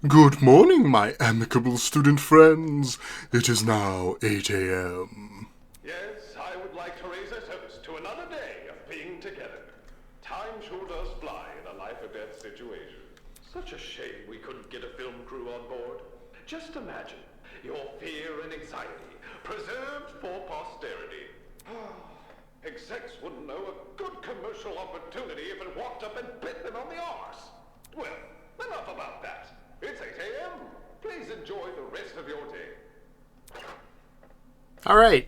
Good morning, my amicable student friends. It is now 8 a.m. Yes, I would like to raise a toast to another day of being together. Time sure does fly in a life-or-death situation. Such a shame we couldn't get a film crew on board. Just imagine your fear and anxiety preserved for posterity. Execs wouldn't know a good commercial opportunity if it walked up and bit them on the arse. Well, enough about that. It's 8 a.m. Please enjoy the rest of your day. All right.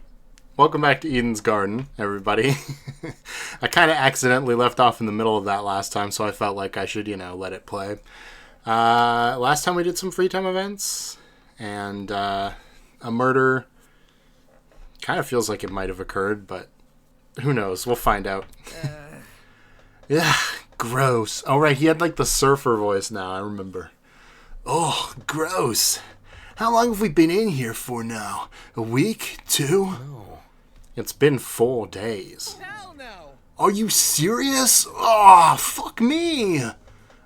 Welcome back to Eden's Garden, everybody. I kind of accidentally left off in the middle of that last time, so I felt like I should, let it play. Last time we did some free time events, and a murder kind of feels like it might have occurred, but who knows? We'll find out. Yeah, gross. Oh, right, he had like the surfer voice now, I remember. Oh, gross. How long have we been in here for now? A week? 2? No. It's been 4 days. Hell no! Are you serious? Oh, fuck me.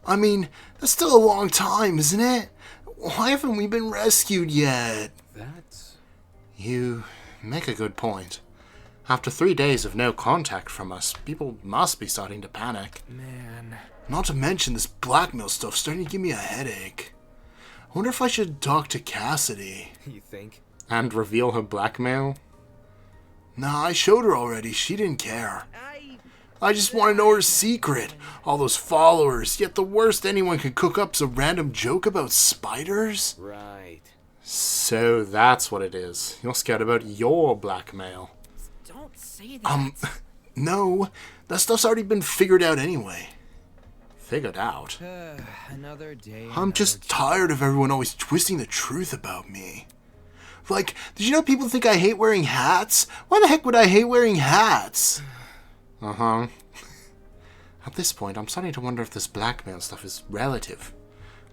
I mean, that's still a long time, isn't it? Why haven't we been rescued yet? You make a good point. After 3 days of no contact from us, people must be starting to panic. Man. Not to mention this blackmail stuff starting to give me a headache. I wonder if I should talk to Cassidy. You think? And reveal her blackmail? Nah, I showed her already. She didn't care. I just want to know her secret. All those followers, yet the worst anyone could cook up's a random joke about spiders? Right. So that's what it is. You're scared about your blackmail. Don't say that. No. That stuff's already been figured out anyway. Figured out? Another day. I'm just tired of everyone always twisting the truth about me. Like, did you know people think I hate wearing hats? Why the heck would I hate wearing hats? Uh-huh. At this point, I'm starting to wonder if this blackmail stuff is relative.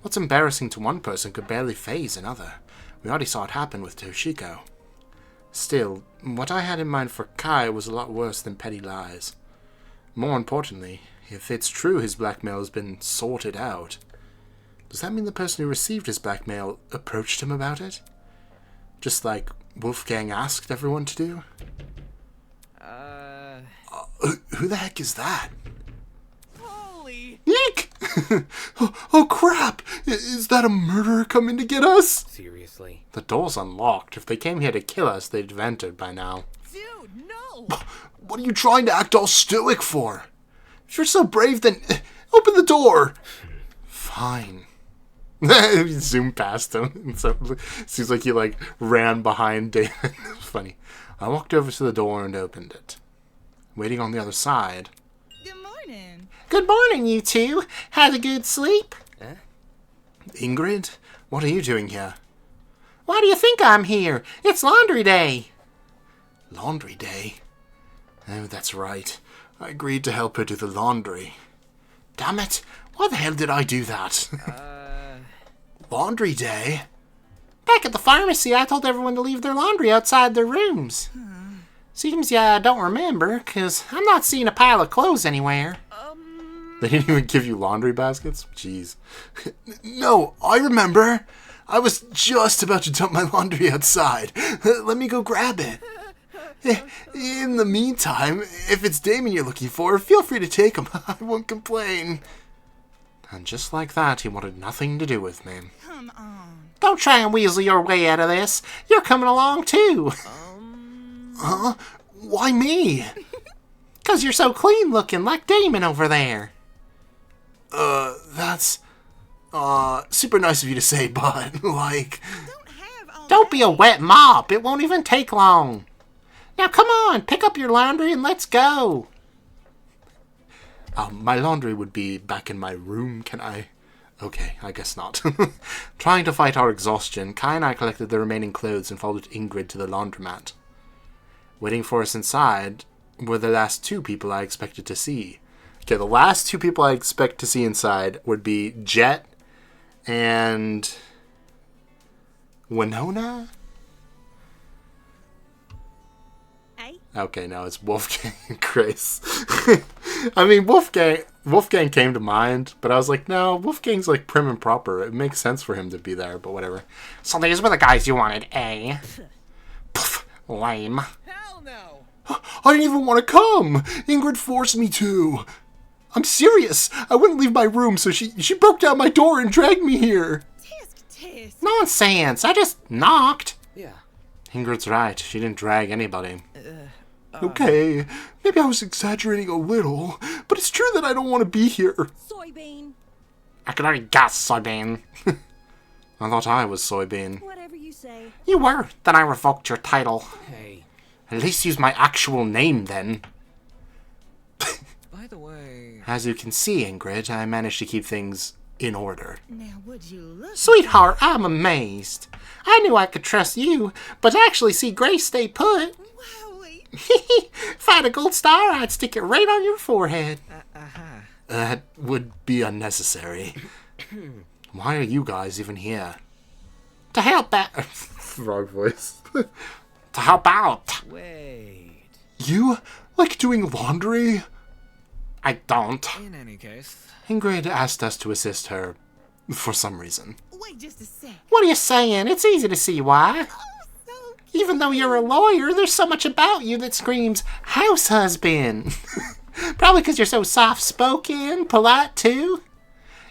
What's embarrassing to one person could barely faze another. We already saw it happen with Toshiko. Still, what I had in mind for Kai was a lot worse than petty lies. More importantly, if it's true his blackmail has been sorted out, does that mean the person who received his blackmail approached him about it? Just like Wolfgang asked everyone to do? Who the heck is that? Holy! Eek! Oh crap! Is that a murderer coming to get us? Seriously? The door's unlocked. If they came here to kill us, they'd have entered by now. Dude, no! What are you trying to act all stoic for? If you're so brave, then open the door. Fine. We zoomed past him. And so it seems like he ran behind David. Funny. I walked over to the door and opened it. Waiting on the other side. Good morning. Good morning, you two. Had a good sleep? Huh? Ingrid, what are you doing here? Why do you think I'm here? It's laundry day. Laundry day? Oh, that's right. I agreed to help her do the laundry. Damn it! Why the hell did I do that? Laundry day? Back at the pharmacy, I told everyone to leave their laundry outside their rooms. Seems ya don't remember, 'cause I'm not seeing a pile of clothes anywhere. They didn't even give you laundry baskets? Jeez. No, I remember. I was just about to dump my laundry outside. Let me go grab it. In the meantime, if it's Damon you're looking for, feel free to take him. I won't complain. And just like that, he wanted nothing to do with me. Come on. Don't try and weasel your way out of this. You're coming along too. Huh? Why me? 'Cause you're so clean looking, like Damon over there. That's super nice of you to say, but Don't be a wet mop. It won't even take long. Now come on, pick up your laundry and let's go. My laundry would be back in my room. Can I? Okay, I guess not. Trying to fight our exhaustion, Kai and I collected the remaining clothes and followed Ingrid to the laundromat. Waiting for us inside were the last 2 people I expected to see. Okay, the last 2 people I expect to see inside would be Jet and Wenona? Hey. Okay, no, it's Wolfgang and Grace. I mean, Wolfgang came to mind, but I was like, no, Wolfgang's like prim and proper. It makes sense for him to be there, but whatever. So these were the guys you wanted, eh? Pff, lame. Hell no. I didn't even want to come. Ingrid forced me to. I'm serious. I wouldn't leave my room, so she broke down my door and dragged me here. Tisk. Nonsense. I just knocked. Yeah. Ingrid's right. She didn't drag anybody. Okay, maybe I was exaggerating a little, but it's true that I don't want to be here. Soybean. I could already guess, Soybean. I thought I was Soybean. Whatever you say. You were. Then I revoked your title. Hey, At least use my actual name then. by the way, As you can see, Ingrid, I managed to keep things in order. Now, would you look? Sweetheart, I'm amazed. I knew I could trust you, but to actually see Grace stay put. Wowie. If I had a gold star, I'd stick it right on your forehead. That would be unnecessary. Why are you guys even here? To help out. Wrong voice. To help out. wait. You like doing laundry? I don't. In any case, Ingrid asked us to assist her for some reason. Wait just a sec. What are you saying? It's easy to see why. Oh, so Even though you're a lawyer, there's so much about you that screams house husband. Probably because you're so soft-spoken, polite too.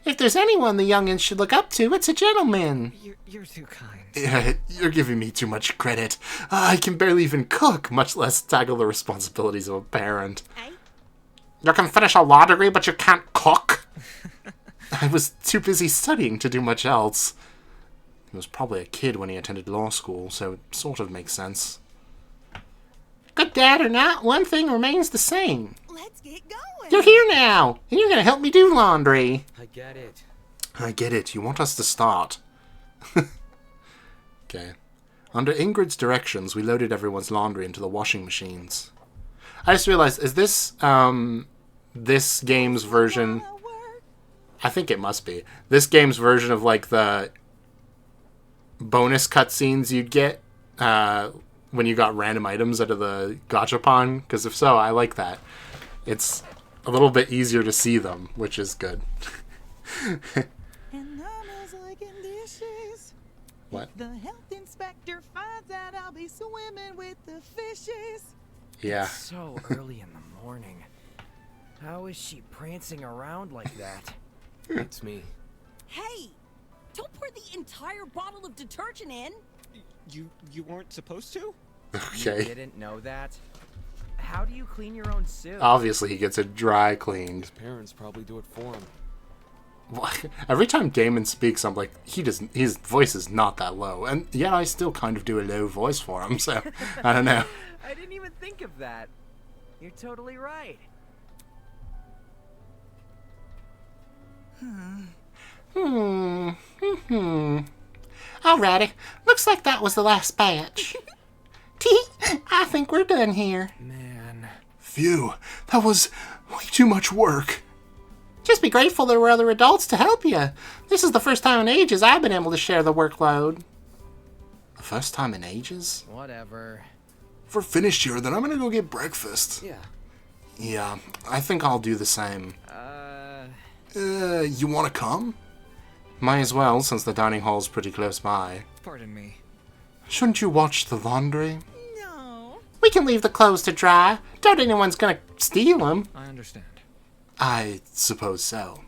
If there's anyone the youngins should look up to, it's a gentleman. you're too kind. You're giving me too much credit. I can barely even cook, much less tackle the responsibilities of a parent. You can finish a law degree, but you can't cook. I was too busy studying to do much else. He was probably a kid when he attended law school, so it sort of makes sense. Good dad or not, one thing remains the same. let's get going. You're here now, and you're gonna help me do laundry. I get it. I get it. You want us to start. Okay. Under Ingrid's directions, we loaded everyone's laundry into the washing machines. I just realized, is this, this game's version... I think it must be. This game's version of, like, the bonus cutscenes you'd get when you got random items out of the gachapon. Because if so, I like that. It's a little bit easier to see them, which is good. And I'm like in dishes. What? The health inspector finds out I'll be swimming with the fishes. Yeah. So early in the morning. How is she prancing around like that? It's me. Hey, don't pour the entire bottle of detergent in. You weren't supposed to? You Okay. didn't know that? How do you clean your own suit? Obviously, he gets it dry cleaned. Parents probably do it for him. Every time Damon speaks, I'm like, his voice is not that low. And yet I still kind of do a low voice for him, so I don't know. I didn't even think of that. You're totally right. Alrighty, looks like that was the last batch. Tee, I think we're done here. Man. Phew, that was way too much work. Just be grateful there were other adults to help you. This is the first time in ages I've been able to share the workload. The first time in ages? Whatever. If we're finished here, then I'm gonna go get breakfast. Yeah. Yeah, I think I'll do the same. You wanna come? Might as well, since the dining hall's pretty close by. Pardon me. Shouldn't you watch the laundry? No. We can leave the clothes to dry. Doubt anyone's gonna steal them. I understand. I suppose so.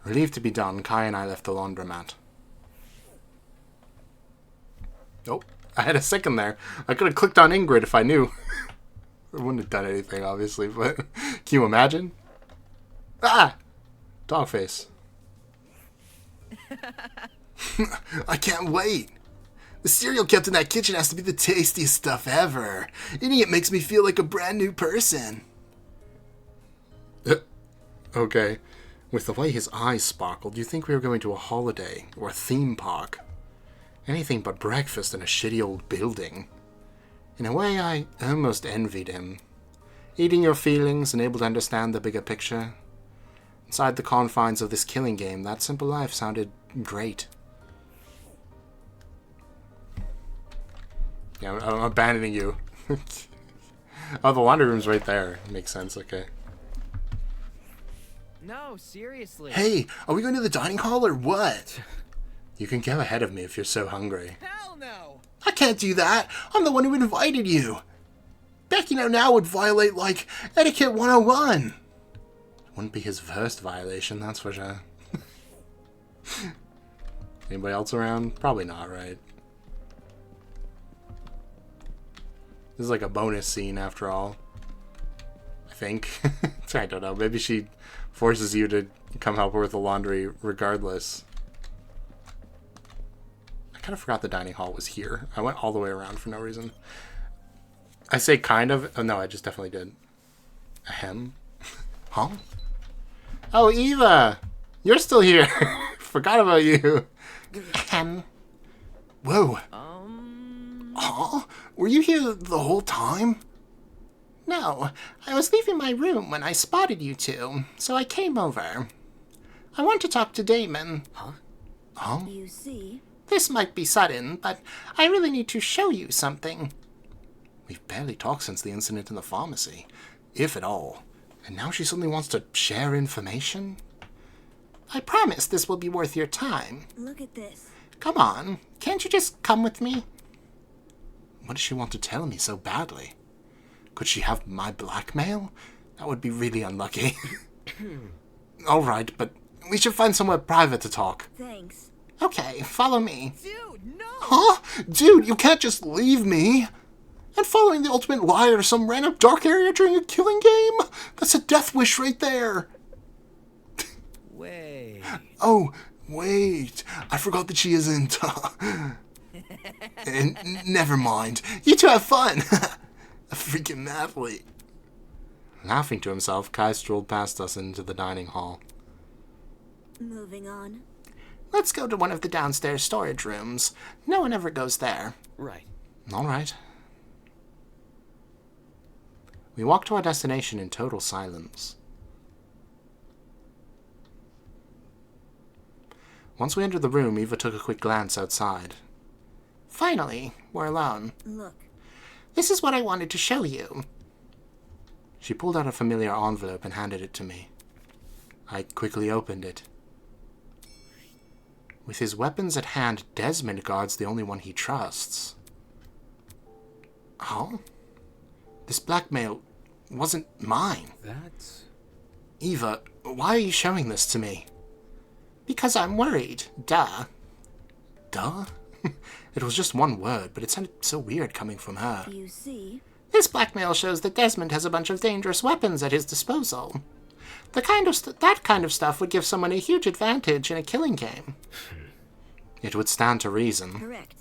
Relieved to be done, Kai and I left the laundromat. Oh, I had a second there. I could have clicked on Ingrid if I knew. I wouldn't have done anything, obviously, but can you imagine? Ah! Dog face. I can't wait. The cereal kept in that kitchen has to be the tastiest stuff ever. Eating it makes me feel like a brand new person. Okay. With the way his eyes sparkled, you'd think we were going to a holiday or a theme park. Anything but breakfast in a shitty old building. In a way, I almost envied him. Eating your feelings and able to understand the bigger picture. Inside the confines of this killing game, that simple life sounded great. Yeah, I'm abandoning you. Oh, the laundry room's right there. Makes sense, okay. No, seriously. Hey, are we going to the dining hall or what? You can go ahead of me if you're so hungry. Hell no. I can't do that. I'm the one who invited you. Backing out now would violate, like, Etiquette 101. Wouldn't be his first violation, that's for sure. Anybody else around? Probably not, right? This is like a bonus scene after all. I think. I don't know. Maybe she forces you to come help her with the laundry regardless. I kind of forgot the dining hall was here. I went all the way around for no reason. I say kind of. Oh, no, I just definitely did. Ahem. Huh? Oh, Eva! You're still here. Forgot about you. Ahem. Whoa. Huh? Were you here the whole time? No, I was leaving my room when I spotted you two, so I came over. I want to talk to Damon. Huh? Huh? You see? This might be sudden, but I really need to show you something. We've barely talked since the incident in the pharmacy, if at all. And now she suddenly wants to share information? I promise this will be worth your time. Look at this. Come on, can't you just come with me? What does she want to tell me so badly? Could she have my blackmail? That would be really unlucky. Alright, but we should find somewhere private to talk. Thanks. Okay, follow me. Dude, no. Huh? Dude, you can't just leave me. And following the ultimate liar to some random dark area during a killing game? That's a death wish right there. Wait. Oh, wait. I forgot that she isn't. Never mind. You two have fun. A freaking athlete. Laughing to himself, Kai strolled past us into the dining hall. Moving on. Let's go to one of the downstairs storage rooms. No one ever goes there. Right. All right. We walked to our destination in total silence. Once we entered the room, Eva took a quick glance outside. Finally, we're alone. Look. This is what I wanted to show you. She pulled out a familiar envelope and handed it to me. I quickly opened it. With his weapons at hand, Desmond guards the only one he trusts. Huh? This blackmail wasn't mine. That's... Eva, why are you showing this to me? Because I'm worried. Duh. Duh? It was just one word, but it sounded so weird coming from her. You see? This blackmail shows that Desmond has a bunch of dangerous weapons at his disposal. That kind of stuff would give someone a huge advantage in a killing game. It would stand to reason. Correct.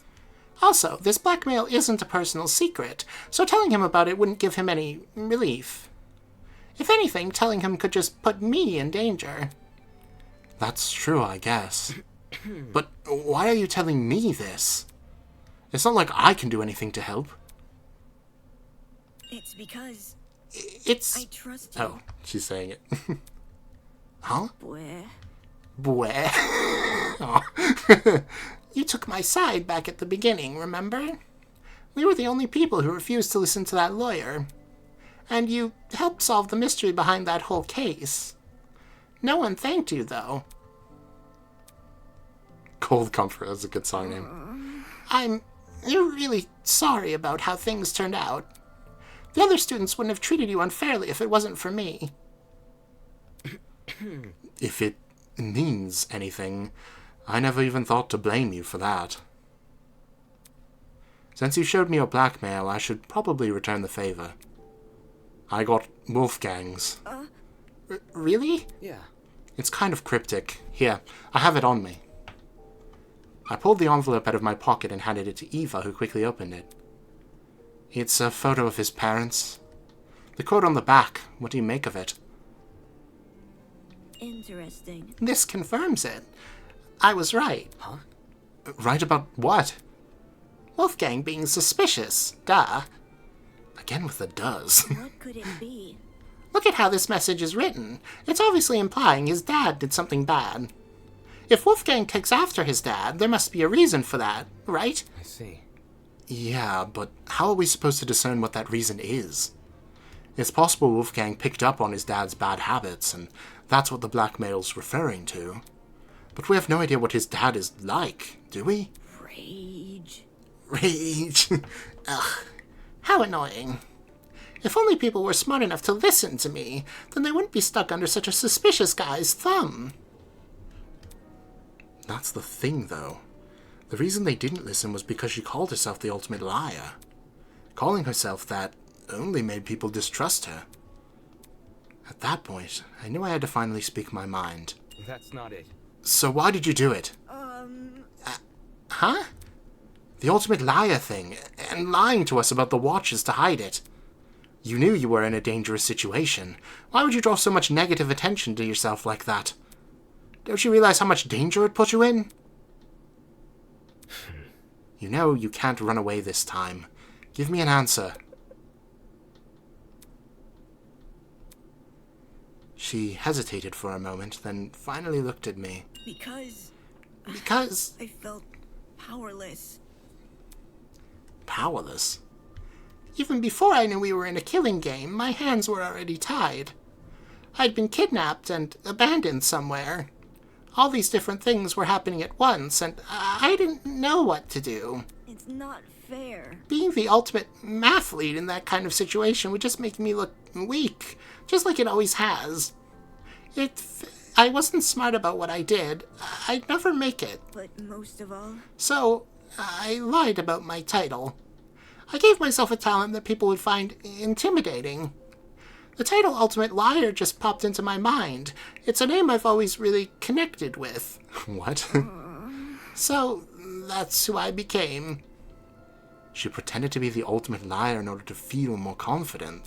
Also, this blackmail isn't a personal secret, so telling him about it wouldn't give him any relief. If anything, telling him could just put me in danger. That's true, I guess. But why are you telling me this? It's not like I can do anything to help. It's because It's... I trust you. Oh, she's saying it. Huh? Where? Bweh. Oh. You took my side back at the beginning, remember? We were the only people who refused to listen to that lawyer. And you helped solve the mystery behind that whole case. No one thanked you, though. Cold Comfort is a good song name. I'm really sorry about how things turned out. The other students wouldn't have treated you unfairly if it wasn't for me. If it means anything, I never even thought to blame you for that. Since you showed me your blackmail, I should probably return the favor. I got Wolfgang's. Really? Yeah. It's kind of cryptic. Here, I have it on me. I pulled the envelope out of my pocket and handed it to Eva, who quickly opened it. It's a photo of his parents. The quote on the back, what do you make of it? Interesting. This confirms it. I was right. Huh? Right about what? Wolfgang being suspicious. Duh. Again with the does. What could it be? Look at how this message is written. It's obviously implying his dad did something bad. If Wolfgang takes after his dad, there must be a reason for that, right? I see. Yeah, but how are we supposed to discern what that reason is? It's possible Wolfgang picked up on his dad's bad habits, and That's what the blackmail's referring to. But we have no idea what his dad is like, do we? Rage. Rage. Ugh. How annoying. If only people were smart enough to listen to me, then they wouldn't be stuck under such a suspicious guy's thumb. That's the thing, though. The reason they didn't listen was because she called herself the ultimate liar. Calling herself that only made people distrust her. At that point, I knew I had to finally speak my mind. That's not it. So why did you do it? Huh? The ultimate liar thing, and lying to us about the watches to hide it. You knew you were in a dangerous situation. Why would you draw so much negative attention to yourself like that? Don't you realize how much danger it put you in? You know you can't run away this time. Give me an answer. She hesitated for a moment, then finally looked at me. Because Because... I felt powerless. Powerless? Even before I knew we were in a killing game, my hands were already tied. I'd been kidnapped and abandoned somewhere. All these different things were happening at once, and I didn't know what to do. It's not fair. Being the ultimate mathlete in that kind of situation would just make me look weak, just like it always has. I wasn't smart about what I did. I'd never make it. But most of all, So, I lied about my title. I gave myself a talent that people would find intimidating. The title Ultimate Liar just popped into my mind. It's a name I've always really connected with. What? So, that's who I became. She pretended to be the ultimate liar in order to feel more confident.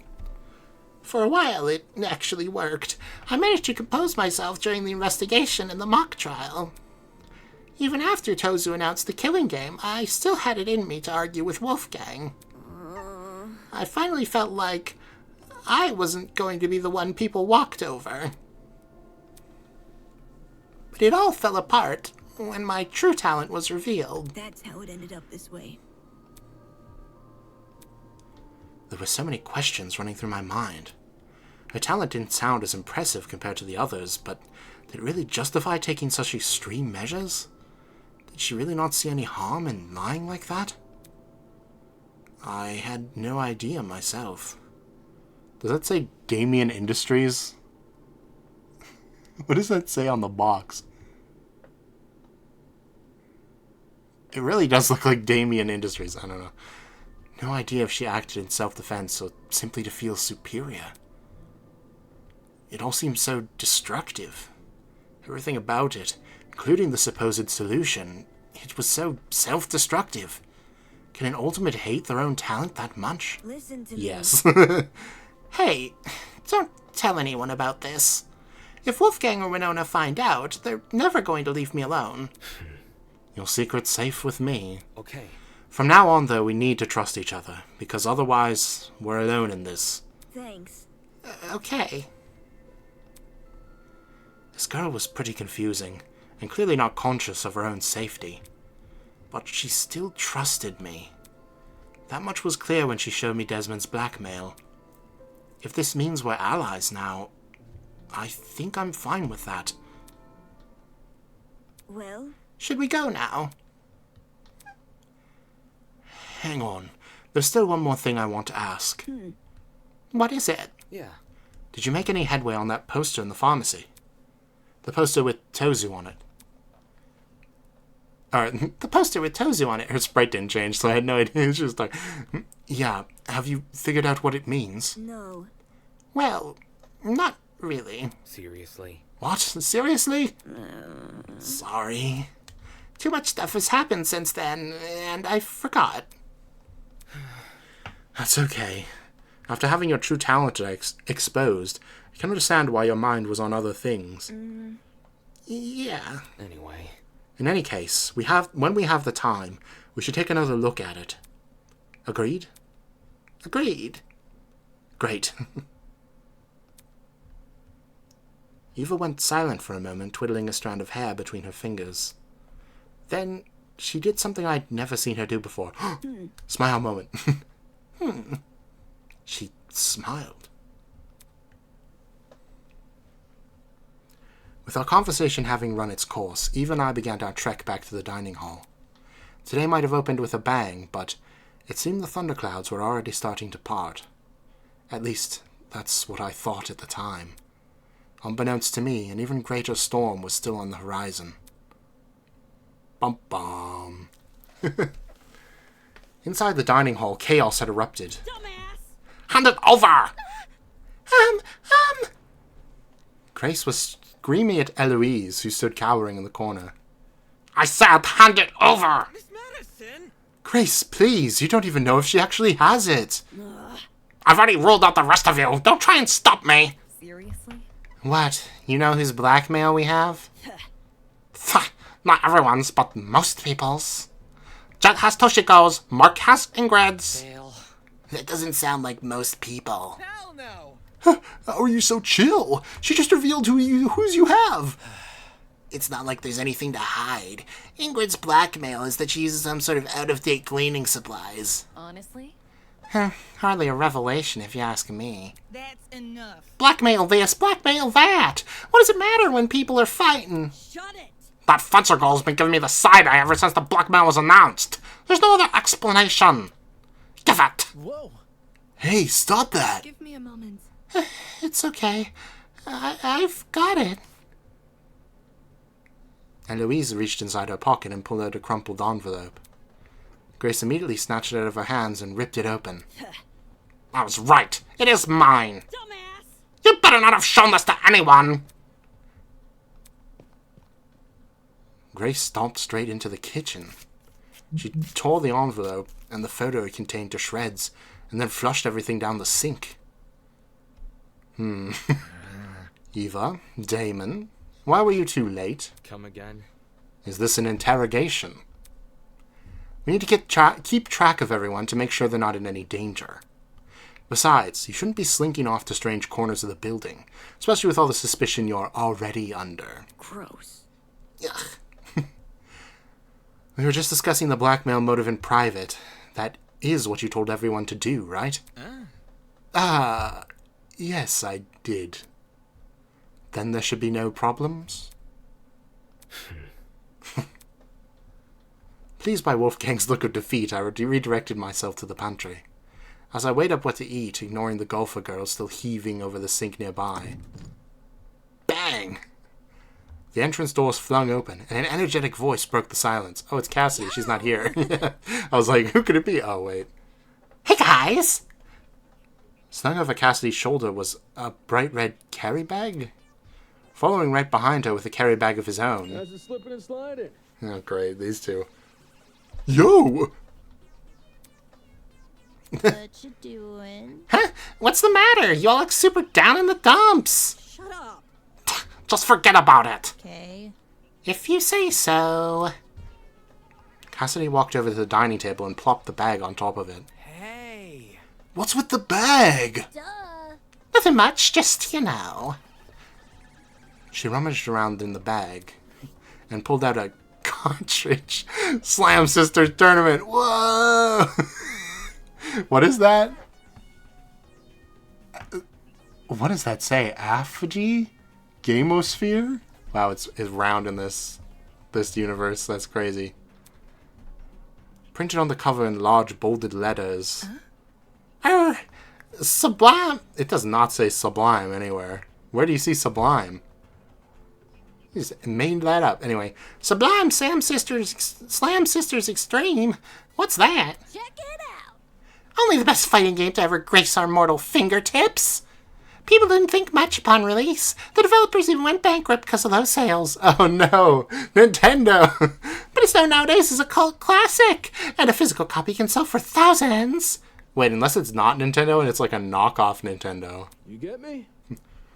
For a while, it actually worked. I managed to compose myself during the investigation and the mock trial. Even after Tozu announced the killing game, I still had it in me to argue with Wolfgang. I finally felt like I wasn't going to be the one people walked over. But it all fell apart when my true talent was revealed. that's how it ended up this way. There were so many questions running through my mind. Her talent didn't sound as impressive compared to the others, but did it really justify taking such extreme measures? Did she really not see any harm in lying like that? I had no idea myself. Does that say Damien Industries? What does that say on the box? It really does look like Damien Industries. I don't know. No idea if she acted in self-defense or simply to feel superior. It all seemed so destructive. Everything about it, including the supposed solution, it was so self-destructive. Can an ultimate hate their own talent that much? Listen to me. Yes. Hey, don't tell anyone about this. If Wolfgang or Wenona find out, they're never going to leave me alone. Your secret's safe with me. Okay. From now on, though, we need to trust each other, because otherwise, we're alone in this. Thanks. Okay. This girl was pretty confusing, and clearly not conscious of her own safety. But she still trusted me. That much was clear when she showed me Desmond's blackmail. If this means we're allies now, I think I'm fine with that. Well, Should we go now? Hang on. There's still one more thing I want to ask. What is it? Yeah. Did you make any headway on that poster in the pharmacy? The poster with Tozu on it. Alright, the poster with Tozu on it. Her sprite didn't change, so I had no idea. It's just like, yeah, have you figured out what it means? no. Well, not really. Seriously. What? Seriously? Sorry. Too much stuff has happened since then, and I forgot. That's okay. After having your true talent exposed, I can understand why your mind was on other things. Yeah. Anyway. In any case, when we have the time, we should take another look at it. Agreed? Agreed. Great. Eva went silent for a moment, twiddling a strand of hair between her fingers. Then she did something I'd never seen her do before. Smile moment. She smiled. With our conversation having run its course, Eve and I began our trek back to the dining hall. Today might have opened with a bang, but it seemed the thunderclouds were already starting to part. At least, that's what I thought at the time. Unbeknownst to me, an even greater storm was still on the horizon. Bum bum. Inside the dining hall, chaos had erupted. Dumbass! Hand it over! Grace was screaming at Eloise, who stood cowering in the corner. I said, hand it over! Miss Madison! Grace, please, you don't even know if she actually has it. I've already ruled out the rest of you. Don't try and stop me. Seriously? What? You know whose blackmail we have? Not everyone's, but most people's. Jet has Toshiko's, Mark has Ingrid's. Fail. That doesn't sound like most people. Hell no! How are you so chill? She just revealed whose you have. It's not like there's anything to hide. Ingrid's blackmail is that she uses some sort of out-of-date cleaning supplies. Honestly? Hardly a revelation, if you ask me. That's enough. Blackmail this, blackmail that. What does it matter when people are fighting? Shut it! That fencer girl's been giving me the side eye ever since the blackmail was announced. There's no other explanation. Give it. Whoa! Hey, stop that. Give me a moment. It's okay. I've got it. And Louise reached inside her pocket and pulled out a crumpled envelope. Grace immediately snatched it out of her hands and ripped it open. I was right. It is mine. Dumbass! You better not have shown this to anyone. Grace stomped straight into the kitchen. She tore the envelope and the photo it contained to shreds, and then flushed everything down the sink. Eva, Damon, why were you too late? Come again? Is this an interrogation? We need to keep track of everyone to make sure they're not in any danger. Besides, you shouldn't be slinking off to strange corners of the building, especially with all the suspicion you're already under. Gross. Ugh. We were just discussing the blackmail motive in private. That is what you told everyone to do, right? Yes, I did. Then there should be no problems? Pleased by Wolfgang's look of defeat, I redirected myself to the pantry. As I weighed up what to eat, ignoring the golfer girl still heaving over the sink nearby. Bang! The entrance doors flung open, and an energetic voice broke the silence. Oh, it's Cassidy. She's not here. I was like, who could it be? Oh, wait. Hey, guys! Slung over Cassidy's shoulder was a bright red carry bag. Following right behind her with a carry bag of his own. How's it slipping and sliding? Oh, great. These two. Yo! What you doing? Huh? What's the matter? You all look super down in the dumps. Shut up! Just forget about it. Okay. If you say so. Cassidy walked over to the dining table and plopped the bag on top of it. Hey! What's with the bag? Duh. Nothing much, just, you know. She rummaged around in the bag and pulled out a cartridge. Slam Sisters Tournament. Whoa! What is that? What does that say? Apogee? Gamosphere? Wow, it's round in this universe. That's crazy. Printed on the cover in large bolded letters. Sublime. It does not say Sublime anywhere. Where do you see Sublime? He just made that up. Anyway, Sublime Slam Sisters Extreme. What's that? Check it out. Only the best fighting game to ever grace our mortal fingertips. People didn't think much upon release. The developers even went bankrupt because of those sales. Oh no, Nintendo. But it's known nowadays as a cult classic, and a physical copy can sell for thousands. Wait, unless it's not Nintendo and it's like a knockoff Nintendo. You get me?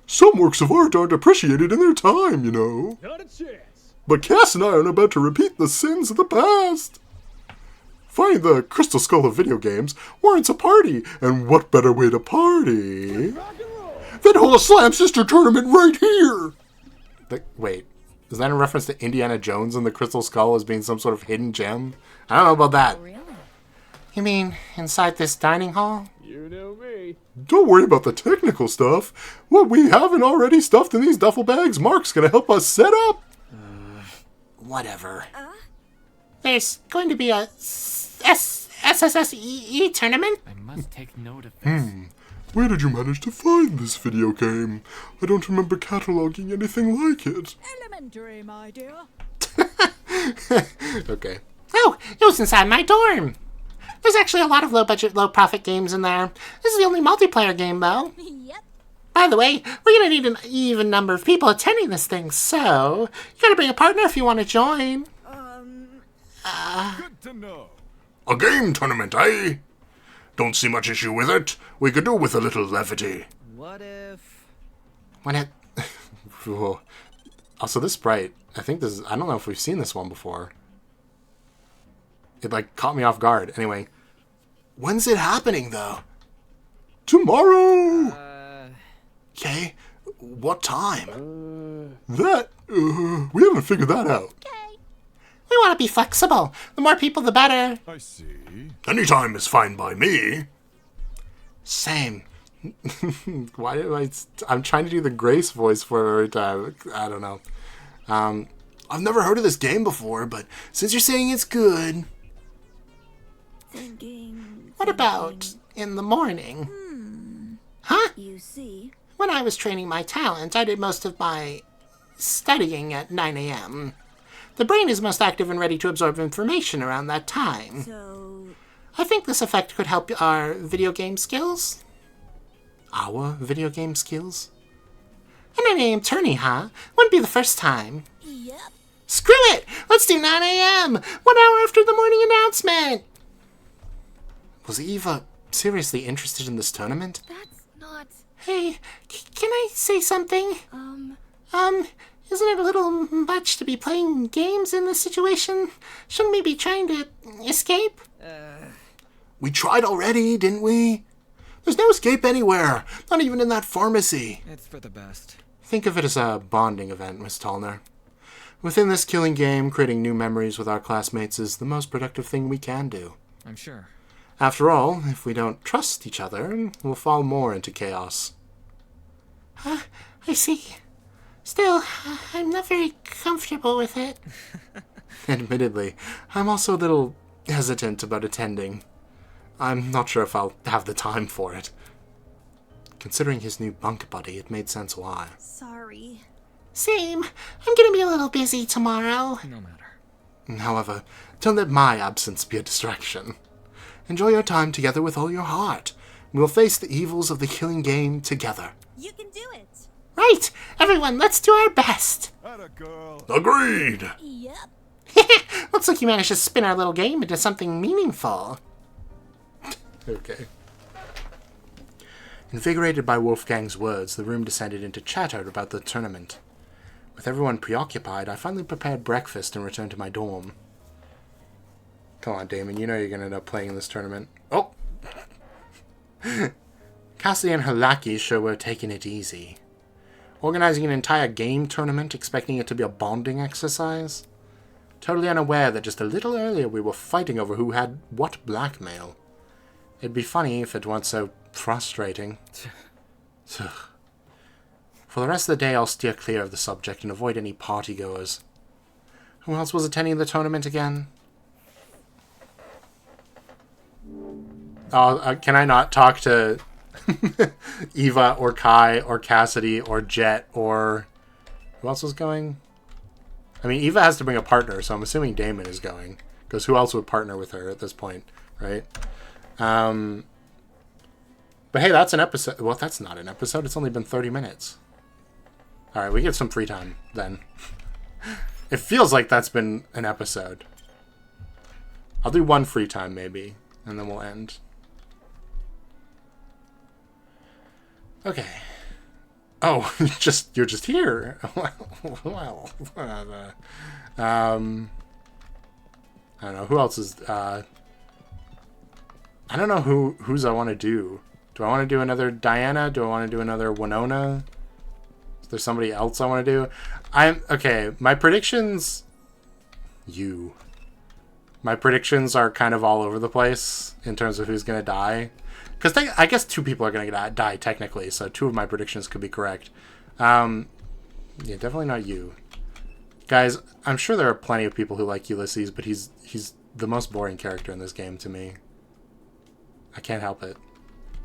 Some works of art aren't appreciated in their time, you know. Not a chance. But Cass and I aren't about to repeat the sins of the past. Finding the Crystal Skull of video games warrants a party, and what better way to party Rock and roll. than hold a Slam Sister tournament right here? Wait, is that in reference to Indiana Jones and the Crystal Skull as being some sort of hidden gem? I don't know about that. Really? You mean inside this dining hall? You know me. me. Don't worry about the technical stuff. What we haven't already stuffed in these duffel bags, Mark's gonna help us set up. Whatever. There's going to be a SSSEE tournament? I must take note of this. Where did you manage to find this video game? I don't remember cataloging anything like it. Elementary, my dear. Okay. Oh, it was inside my dorm. There's actually a lot of low-budget, low-profit games in there. This is the only multiplayer game, though. Yep. By the way, we're gonna need an even number of people attending this thing, so you gotta bring a partner if you want to join. Good to know. A game tournament, eh? Don't see much issue with it. We could do with a little levity. What if... When it... Whoa. Also, this sprite, I think this is... I don't know if we've seen this one before. It, like, caught me off guard. Anyway. When's it happening, though? Tomorrow! Okay. What time? That, we haven't figured that out. Okay. We want to be flexible. The more people, the better. I see. Anytime is fine by me. Same. Why do I'm trying to do the Grace voice for it every time. I don't know. I've never heard of this game before, but since you're saying it's good... Thinking. What about in the morning? Huh? You see. When I was training my talent, I did most of my studying at 9 a.m. The brain is most active and ready to absorb information around that time. So. I think this effect could help our video game skills. Our video game skills? A 9 a.m. tourney, huh? Wouldn't be the first time. Yep. Screw it! Let's do 9 a.m. 1 hour after the morning announcement! Was Eva seriously interested in this tournament? That's not. Hey, can I say something? Isn't it a little much to be playing games in this situation? Shouldn't we be trying to escape? We tried already, didn't we? There's no escape anywhere, not even in that pharmacy. It's for the best. Think of it as a bonding event, Miss Tallner. Within this killing game, creating new memories with our classmates is the most productive thing we can do. I'm sure. After all, if we don't trust each other, we'll fall more into chaos. I see. Still, I'm not very comfortable with it. Admittedly, I'm also a little hesitant about attending. I'm not sure if I'll have the time for it. Considering his new bunk buddy, it made sense why. Sorry. Same. I'm gonna be a little busy tomorrow. No matter. However, don't let my absence be a distraction. Enjoy your time together with all your heart. We'll face the evils of the killing game together. You can do it. Right! Everyone, let's do our best! Atta girl. Agreed. Yep. Looks like you managed to spin our little game into something meaningful. Okay. Invigorated by Wolfgang's words, the room descended into chatter about the tournament. With everyone preoccupied, I finally prepared breakfast and returned to my dorm. Come on, Damon, you know you're gonna end up playing in this tournament. Oh! Cassidy and her lackeys sure were taking it easy. Organizing an entire game tournament, expecting it to be a bonding exercise? Totally unaware that just a little earlier we were fighting over who had what blackmail. It'd be funny if it weren't so frustrating. For the rest of the day, I'll steer clear of the subject and avoid any partygoers. Who else was attending the tournament again? Oh, can I not talk to Eva or Kai or Cassidy or Jet or... Who else was going? I mean, Eva has to bring a partner, so I'm assuming Damon is going. Because who else would partner with her at this point, right? But hey, that's an episode. Well, that's not an episode. It's only been 30 minutes. Alright, we get some free time, then. It feels like that's been an episode. I'll do one free time, maybe. And then we'll end. Okay. Oh, you're just here. Well, I don't know who else is. I don't know whose I want to do. Do I want to do another Diana? Do I want to do another Wenona? Is there somebody else I want to do? Okay. My predictions. You. My predictions are kind of all over the place in terms of who's going to die. Because I guess 2 people are going to die technically, so 2 of my predictions could be correct. Yeah, definitely not you. Guys, I'm sure there are plenty of people who like Ulysses, but he's the most boring character in this game to me. I can't help it.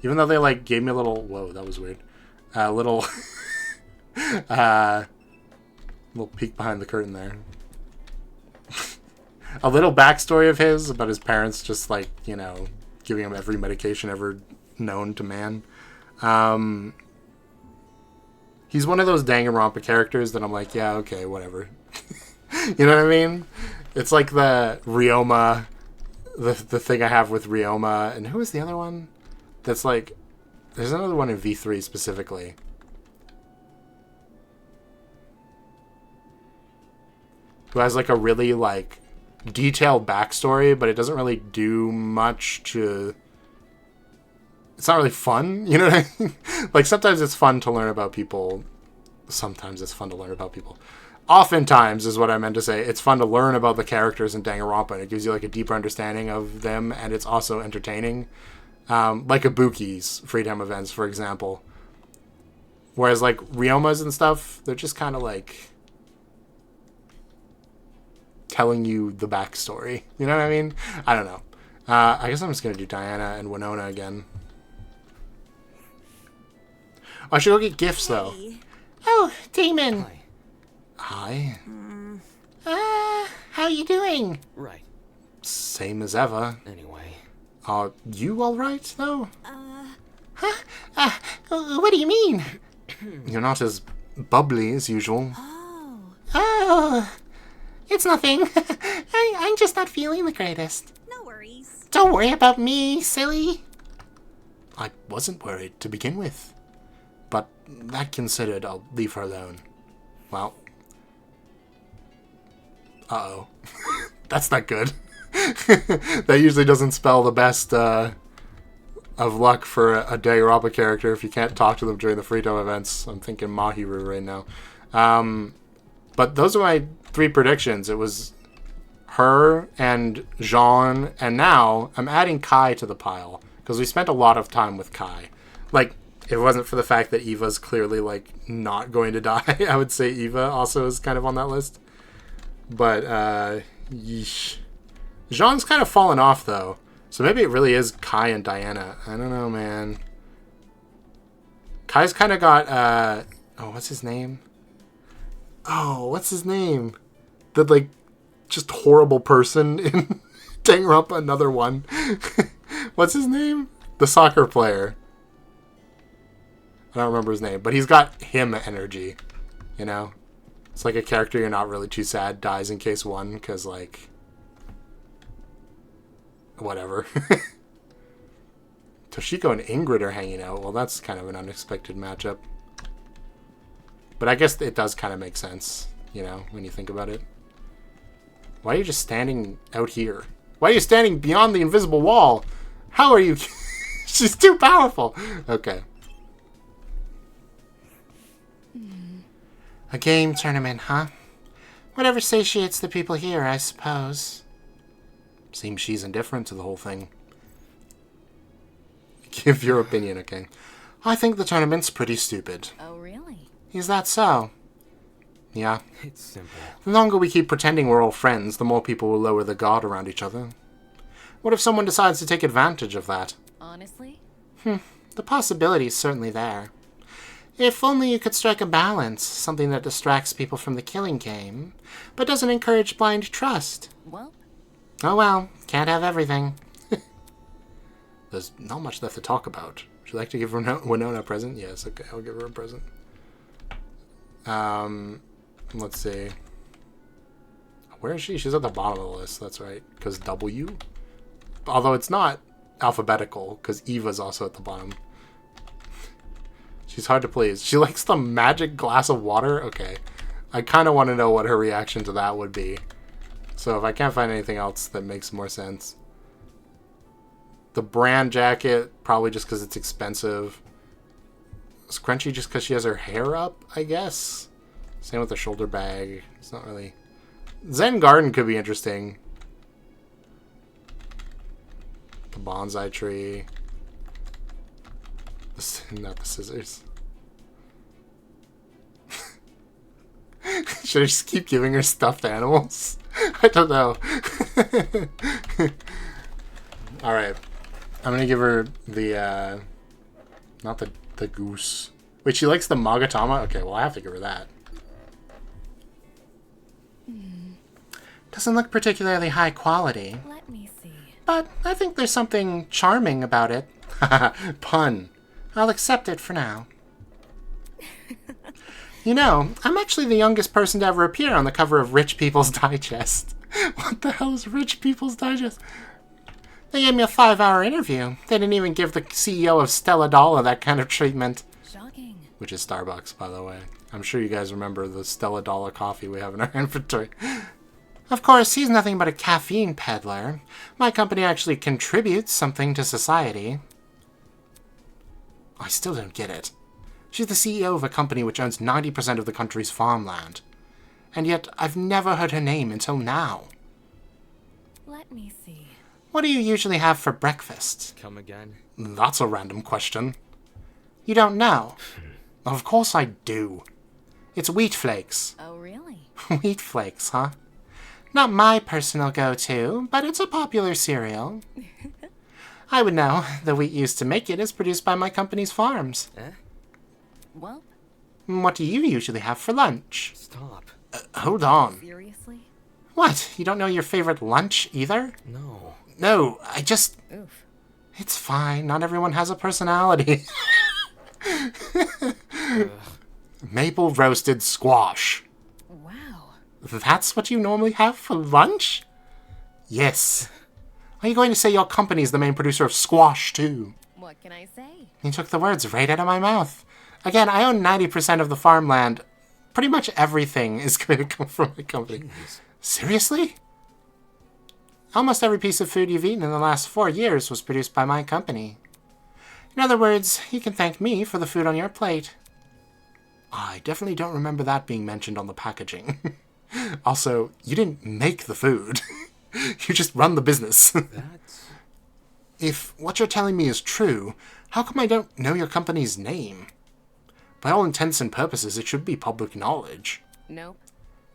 Even though they, like, gave me a little... Whoa, that was weird. Little... little peek behind the curtain there. A little backstory of his about his parents just, like, you know, giving him every medication ever known to man. He's one of those Danganronpa characters that I'm like, yeah, okay, whatever. You know what I mean? It's like the Ryoma, the thing I have with Ryoma, and who is the other one? That's like, there's another one in V3 specifically. Who has like a really like detailed backstory, but it doesn't really do much to... It's not really fun, you know what I mean? Like, sometimes it's fun to learn about people. Sometimes it's fun to learn about people. Oftentimes is what I meant to say. It's fun to learn about the characters in Danganronpa, and it gives you like a deeper understanding of them, and it's also entertaining. Like Ibuki's free time events, for example. Whereas like Ryoma's and stuff, they're just kind of like telling you the backstory. You know what I mean? I don't know. I guess I'm just going to do Diana and Wenona again. I should go get gifts, though. Oh, Damon. Hi. How you doing? Right. Same as ever. Anyway. Are you alright, though? What do you mean? You're not as bubbly as usual. Oh, it's nothing. I'm just not feeling the greatest. No worries. Don't worry about me, silly. I wasn't worried to begin with. But that considered, I'll leave her alone. Well. Uh-oh. That's not good. That usually doesn't spell the best of luck for a Danganronpa character if you can't talk to them during the free time events. I'm thinking Mahiru right now. But those are my 3 predictions. It was her and Jean, and now I'm adding Kai to the pile because we spent a lot of time with Kai. Like, if it wasn't for the fact that Eva's clearly, like, not going to die, I would say Eva also is kind of on that list. But, yeesh. Jean's kind of fallen off, though. So maybe it really is Kai and Diana. I don't know, man. Kai's kind of got, oh, what's his name? Oh, what's his name? The, like, just horrible person in Danganronpa, another one. What's his name? The soccer player. I don't remember his name, but he's got him energy, you know? It's like a character you're not really too sad dies in case 1, because, like, whatever. Toshiko and Ingrid are hanging out. Well, that's kind of an unexpected matchup. But I guess it does kind of make sense, you know, when you think about it. Why are you just standing out here? Why are you standing beyond the invisible wall? How are you? She's too powerful. Okay. A game tournament, huh? Whatever satiates the people here, I suppose. Seems she's indifferent to the whole thing. Give your opinion, okay? I think the tournament's pretty stupid. Oh, really? Is that so? Yeah. It's simple. The longer we keep pretending we're all friends, the more people will lower the guard around each other. What if someone decides to take advantage of that? Honestly? The possibility's certainly there. If only you could strike a balance, something that distracts people from the killing game, but doesn't encourage blind trust. Well, Oh well, can't have everything. There's not much left to talk about. Would you like to give Wenona a present? Yes, okay, I'll give her a present. Let's see. Where is she? She's at the bottom of the list, that's right. Because W? Although it's not alphabetical, because Eva's also at the bottom. She's hard to please. She likes the magic glass of water? Okay. I kind of want to know what her reaction to that would be. So if I can't find anything else that makes more sense. The brand jacket, probably just because it's expensive. Scrunchy just because she has her hair up, I guess. Same with the shoulder bag. It's not really... Zen Garden could be interesting. the bonsai tree. Not the scissors. Should I just keep giving her stuffed animals? I don't know. Alright. I'm gonna give her the, not the goose. Wait, she likes the Magatama? Okay, well, I have to give her that. Doesn't look particularly high quality. Let me see. But I think there's something charming about it. Pun. I'll accept it for now. You know, I'm actually the youngest person to ever appear on the cover of Rich People's Digest. What the hell is Rich People's Digest? They gave me a 5-hour interview. They didn't even give the CEO of Stella Dalla that kind of treatment. Shocking. Which is Starbucks, by the way. I'm sure you guys remember the Stella Dalla coffee we have in our inventory. Of course, he's nothing but a caffeine peddler. My company actually contributes something to society. I still don't get it. She's the CEO of a company which owns 90% of the country's farmland. And yet, I've never heard her name until now. Let me see. What do you usually have for breakfast? Come again? That's a random question. You don't know? Of course I do. It's wheat flakes. Oh, really? Wheat flakes, huh? Not my personal go-to, but it's a popular cereal. I would know. The wheat used to make it is produced by my company's farms. Eh? Well, What do you usually have for lunch? Stop. Hold on. seriously? What? You don't know your favorite lunch either? No. No, I just... Oof. It's fine. Not everyone has a personality. Maple roasted squash. Wow. That's what you normally have for lunch? Yes. Are you going to say your company's the main producer of squash, too? What can I say? You took the words right out of my mouth. Again, I own 90% of the farmland. Pretty much everything is going to come from my company. Jeez. Seriously? Almost every piece of food you've eaten in the last 4 years was produced by my company. In other words, you can thank me for the food on your plate. I definitely don't remember that being mentioned on the packaging. Also, you didn't make the food. You just run the business. That's... If what you're telling me is true, how come I don't know your company's name? By all intents and purposes, it should be public knowledge. Nope.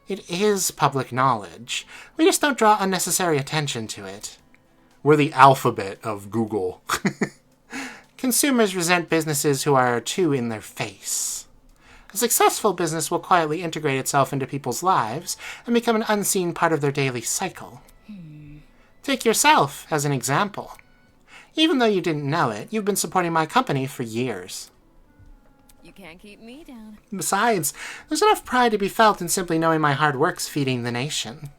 It is public knowledge. We just don't draw unnecessary attention to it. We're the alphabet of Google. Consumers resent businesses who are too in their face. A successful business will quietly integrate itself into people's lives and become an unseen part of their daily cycle. Take yourself as an example. Even though you didn't know it, you've been supporting my company for years. You can't keep me down. Besides, there's enough pride to be felt in simply knowing my hard work's feeding the nation.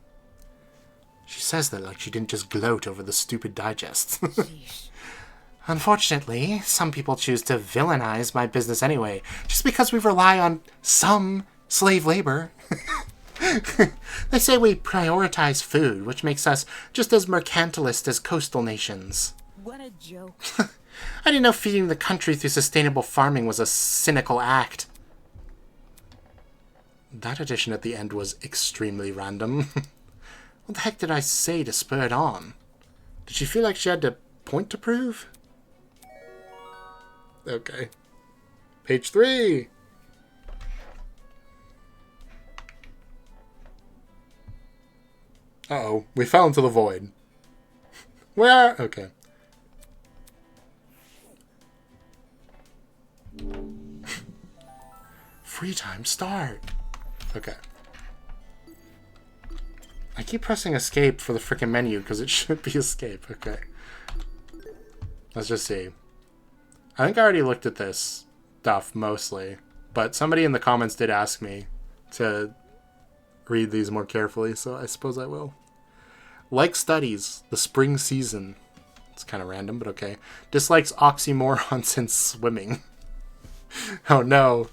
She says that like she didn't just gloat over the stupid digest. Sheesh. Unfortunately, some people choose to villainize my business anyway, just because we rely on some slave labor. They say we prioritize food, which makes us just as mercantilist as coastal nations. What a joke. I didn't know feeding the country through sustainable farming was a cynical act. That addition at the end was extremely random. What the heck did I say to spur it on? Did she feel like she had a point to prove? Okay. Page 3! Uh-oh, we fell into the void. Where? Okay. Free time start. Okay. I keep pressing escape for the freaking menu because it should be escape. Okay. Let's just see. I think I already looked at this stuff mostly, but somebody in the comments did ask me to read these more carefully, so I suppose I will. Like studies, the spring season. It's kind of random, but okay. Dislikes oxymorons in swimming. Oh no.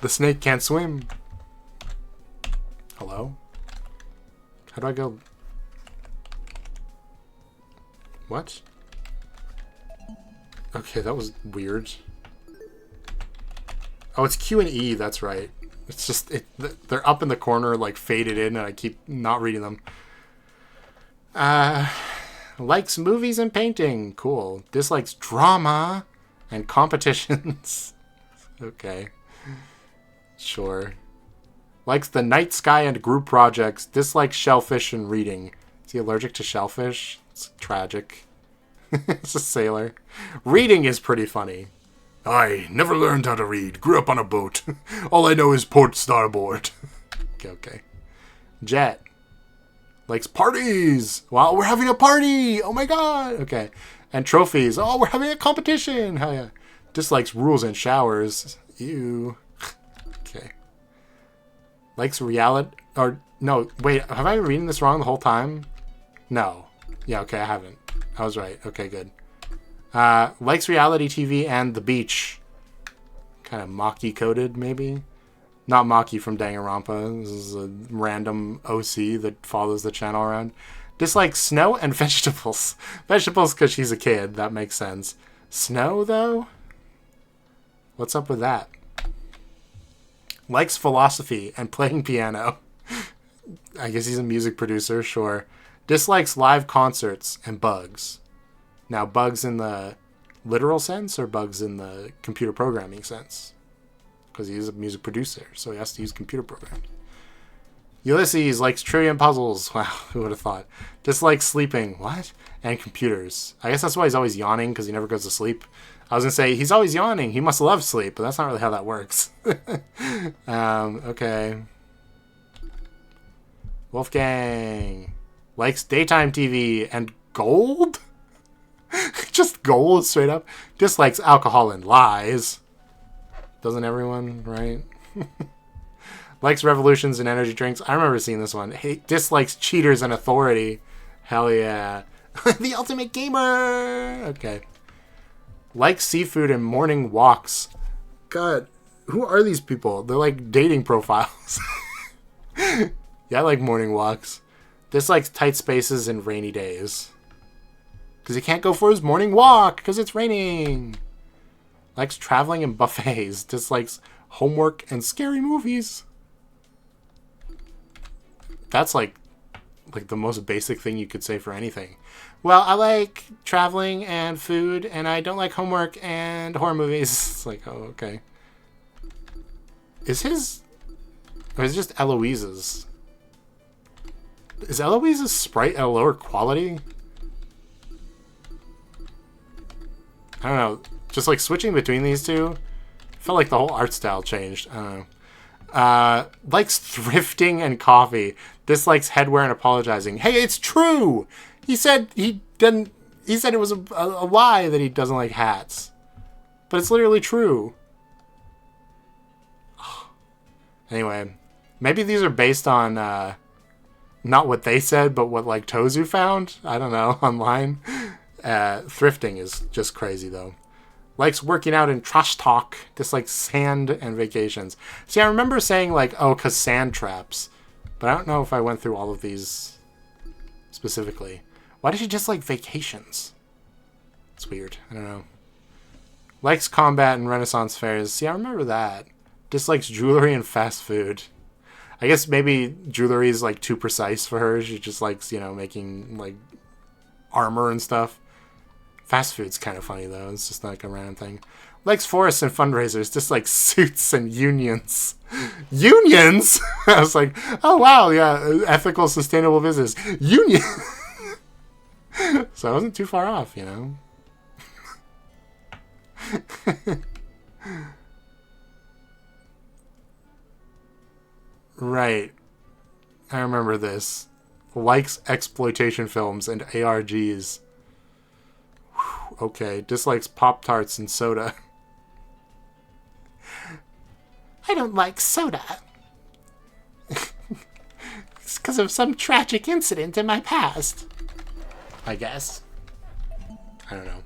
The snake can't swim. Hello? How do I go? What? Okay, that was weird. Oh, it's Q and E, that's right. It's just, they're up in the corner, like, faded in, and I keep not reading them. What Likes movies and painting. Cool. Dislikes drama and competitions. Okay. Sure. Likes the night sky and group projects. Dislikes shellfish and reading. Is he allergic to shellfish? It's tragic. It's a sailor. Reading is pretty funny. I never learned how to read. Grew up on a boat. All I know is port starboard. Okay. Jet. Likes parties. Wow, we're having a party. Oh my god. Okay. And trophies. Oh, we're having a competition. Hell yeah. Dislikes rules and showers. Ew. Okay. Likes reality. Or, no, wait. Have I been reading this wrong the whole time? No. Yeah, okay, I haven't. I was right. Okay, good. Likes reality TV and the beach. Kind of Maki coded, maybe? Not Maki from Danganronpa. This is a random OC that follows the channel around. Dislikes snow and vegetables. Vegetables because she's a kid. That makes sense. Snow, though? What's up with that? Likes philosophy and playing piano. I guess he's a music producer, sure. Dislikes live concerts and bugs. Now, bugs in the literal sense or bugs in the computer programming sense? Because he's a music producer, so he has to use computer programs. Ulysses likes trivia and puzzles. Wow, who would have thought? Dislikes sleeping. What? And computers. I guess that's why he's always yawning, because he never goes to sleep. I was going to say, he's always yawning. He must love sleep, but that's not really how that works. Okay. Wolfgang likes daytime TV and gold? Just gold, straight up. Dislikes alcohol and lies. Doesn't everyone, right? Likes revolutions and energy drinks. I remember seeing this one. Dislikes cheaters and authority. Hell yeah. The ultimate gamer! Okay. Likes seafood and morning walks. God, who are these people? They're like dating profiles. Yeah, I like morning walks. Dislikes tight spaces and rainy days. Because he can't go for his morning walk because it's raining. Likes traveling and buffets. Dislikes homework and scary movies. That's like the most basic thing you could say for anything. Well, I like traveling and food, and I don't like homework and horror movies. It's like, oh, okay. Is his... Or is it just Eloise's? Is Eloise's sprite at a lower quality? I don't know. Just like switching between these two, felt like the whole art style changed. I don't know. Likes thrifting and coffee. Dislikes headwear and apologizing. Hey, it's true! He said he didn't... He said it was a lie that he doesn't like hats. But it's literally true. Anyway, maybe these are based on not what they said, but what like Tozu found. I don't know, online. Thrifting is just crazy though. Likes working out and trash talk. Dislikes sand and vacations. See, I remember saying like, oh, cause sand traps, but I don't know if I went through all of these specifically. Why does she just like vacations? It's weird. I don't know. Likes combat and Renaissance fairs. See, I remember that. Dislikes jewelry and fast food. I guess maybe jewelry is like too precise for her. She just likes, you know, making like armor and stuff. Fast food's kind of funny though. It's just like a random thing. Likes forests and fundraisers. Dislikes suits and unions. Unions? I was like, oh wow, yeah, ethical, sustainable business. Union. So I wasn't too far off, you know. Right. I remember this. Likes exploitation films and ARGs. Whew, okay. Dislikes Pop-Tarts and soda. I don't like soda. It's because of some tragic incident in my past. I guess. I don't know.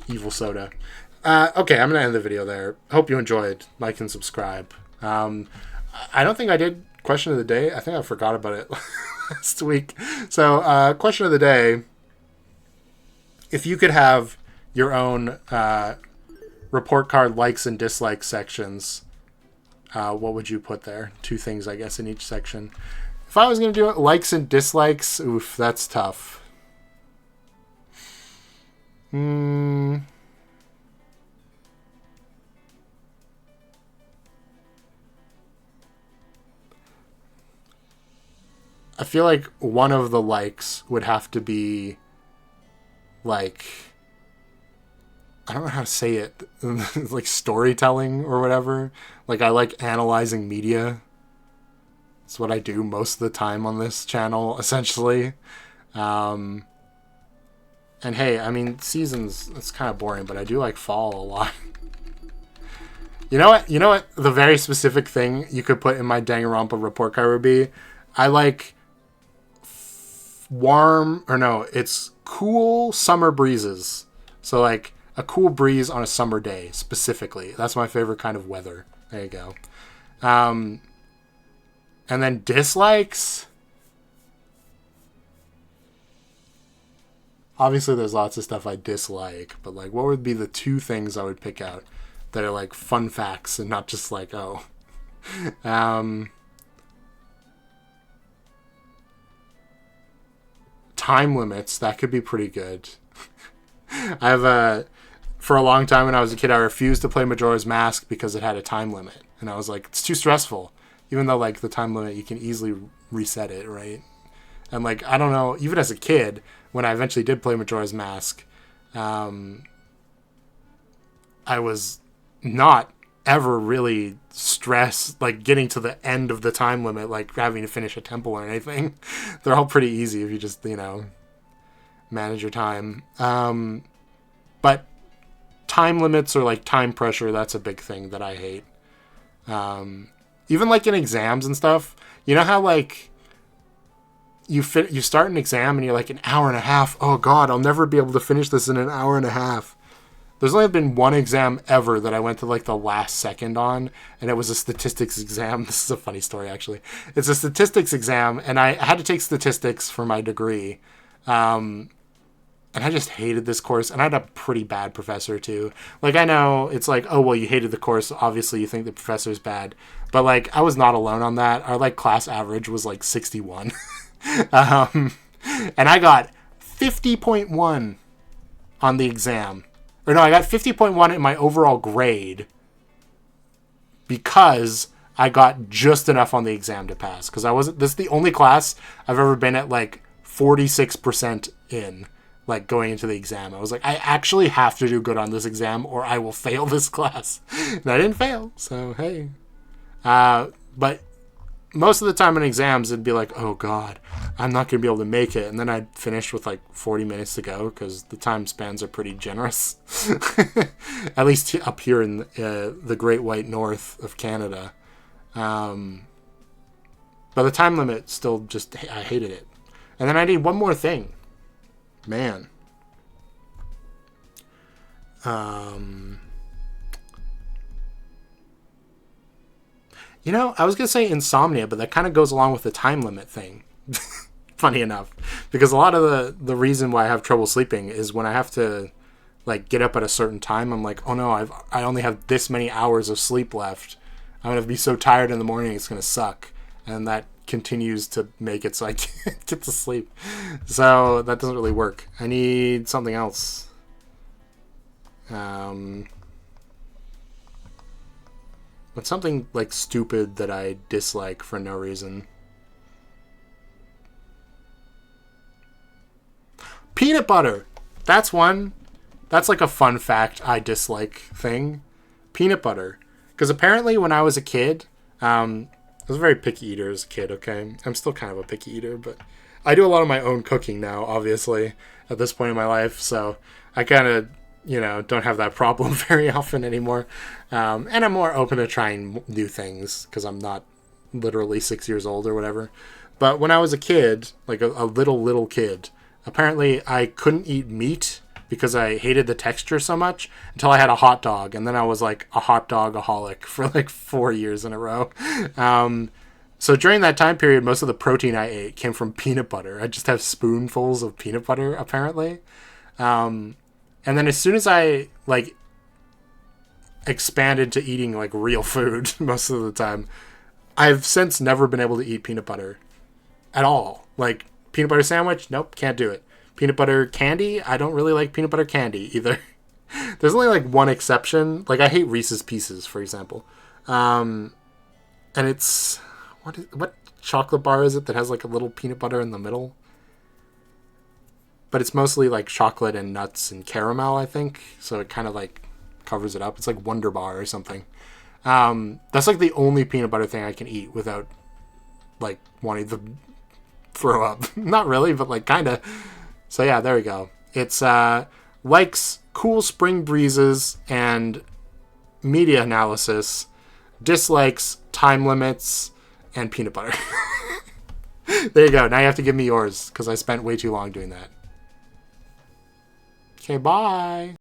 Evil soda. Okay, I'm going to end the video there. Hope you enjoyed. Like and subscribe. I don't think I did question of the day. I think I forgot about it last week. So, question of the day. If you could have your own report card likes and dislikes sections, what would you put there? 2 things, I guess, in each section. If I was going to do it, likes and dislikes, oof, that's tough. I feel like one of the likes would have to be like, I don't know how to say it, like storytelling or whatever. Like, I like analyzing media. It's what I do most of the time on this channel, essentially. And hey, I mean, seasons, it's kind of boring, but I do like fall a lot. You know what? You know what? The very specific thing you could put in my Danganronpa report card would be, I like it's cool summer breezes. So like a cool breeze on a summer day specifically. That's my favorite kind of weather. There you go. And then dislikes. Obviously there's lots of stuff I dislike, but like what would be the two things I would pick out that are like fun facts and not just like, oh. Time limits, that could be pretty good. I have for a long time when I was a kid, I refused to play Majora's Mask because it had a time limit. And I was like, it's too stressful. Even though like the time limit, you can easily reset it, right? And like, I don't know, even as a kid, when I eventually did play Majora's Mask, I was not ever really stressed, like getting to the end of the time limit, like having to finish a temple or anything. They're all pretty easy if you just, manage your time. But time limits or like time pressure, that's a big thing that I hate. Even like in exams and stuff, you know how like you start an exam and you're like an hour and a half. Oh God, I'll never be able to finish this in an hour and a half. There's only been one exam ever that I went to like the last second on, and it was a statistics exam. This is a funny story, actually. It's a statistics exam, and I had to take statistics for my degree. And I just hated this course, and I had a pretty bad professor too. Like, I know it's like, oh, well, you hated the course. Obviously, you think the professor's bad. But like, I was not alone on that. Our like class average was like 61. And I got 50.1 on the exam. Or no, I got 50.1 in my overall grade because I got just enough on the exam to pass. Because this is the only class I've ever been at like 46% in, like going into the exam. I was like, I actually have to do good on this exam or I will fail this class. And I didn't fail, so hey. But most of the time in exams, it'd be like, oh God, I'm not going to be able to make it. And then I'd finish with like 40 minutes to go because the time spans are pretty generous. At least up here in the Great White North of Canada. But the time limit still just, I hated it. And then I need one more thing. Man. I was going to say insomnia, but that kind of goes along with the time limit thing. Funny enough. Because a lot of the reason why I have trouble sleeping is when I have to like get up at a certain time, I'm like, oh no, I only have this many hours of sleep left. I'm going to be so tired in the morning, it's going to suck. And that continues to make it so I can't get to sleep. So that doesn't really work. I need something else. But something like stupid that I dislike for no reason. Peanut butter. That's one. That's like a fun fact I dislike thing. Peanut butter. Because apparently when I was a kid, I was a very picky eater as a kid, okay? I'm still kind of a picky eater, but I do a lot of my own cooking now, obviously, at this point in my life. So I kind of, don't have that problem very often anymore. And I'm more open to trying new things because I'm not literally 6 years old or whatever. But when I was a kid, like a little kid, apparently I couldn't eat meat because I hated the texture so much until I had a hot dog. And then I was like a hot dog-aholic for like 4 years in a row. So during that time period, most of the protein I ate came from peanut butter. I just have spoonfuls of peanut butter, apparently. And then as soon as I like expanded to eating like real food most of the time, I've since never been able to eat peanut butter at all. Like peanut butter sandwich, nope, can't do it. Peanut butter candy, I don't really like peanut butter candy either. There's only like one exception. Like I hate Reese's Pieces, for example. And it's what chocolate bar is it that has like a little peanut butter in the middle? But it's mostly like chocolate and nuts and caramel, I think. So it kind of like covers it up. It's like Wonder Bar or something. That's like the only peanut butter thing I can eat without like wanting to throw up. Not really, but like kind of. So yeah, there we go. It's likes cool spring breezes and media analysis, dislikes time limits and peanut butter. There you go. Now you have to give me yours because I spent way too long doing that. Okay, bye.